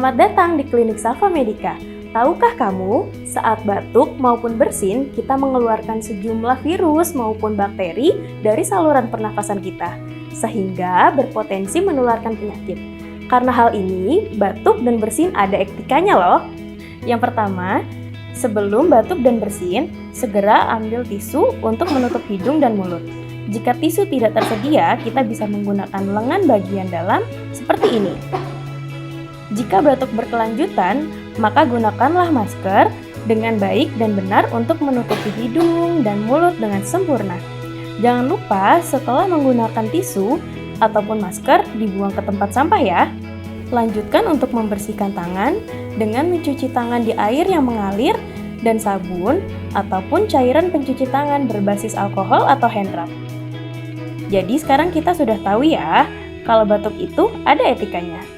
Selamat datang di Klinik Safa Medica. Tahukah kamu, saat batuk maupun bersin, kita mengeluarkan sejumlah virus maupun bakteri dari saluran pernafasan kita, sehingga berpotensi menularkan penyakit. Karena hal ini, batuk dan bersin ada etikanya loh. Yang pertama, sebelum batuk dan bersin, segera ambil tisu untuk menutup hidung dan mulut. Jika tisu tidak tersedia, kita bisa menggunakan lengan bagian dalam seperti ini. Jika batuk berkelanjutan, maka gunakanlah masker dengan baik dan benar untuk menutupi hidung dan mulut dengan sempurna. Jangan lupa setelah menggunakan tisu ataupun masker dibuang ke tempat sampah ya. Lanjutkan untuk membersihkan tangan dengan mencuci tangan di air yang mengalir dan sabun ataupun cairan pencuci tangan berbasis alkohol atau hand rub. Jadi sekarang kita sudah tahu ya, kalau batuk itu ada etikanya.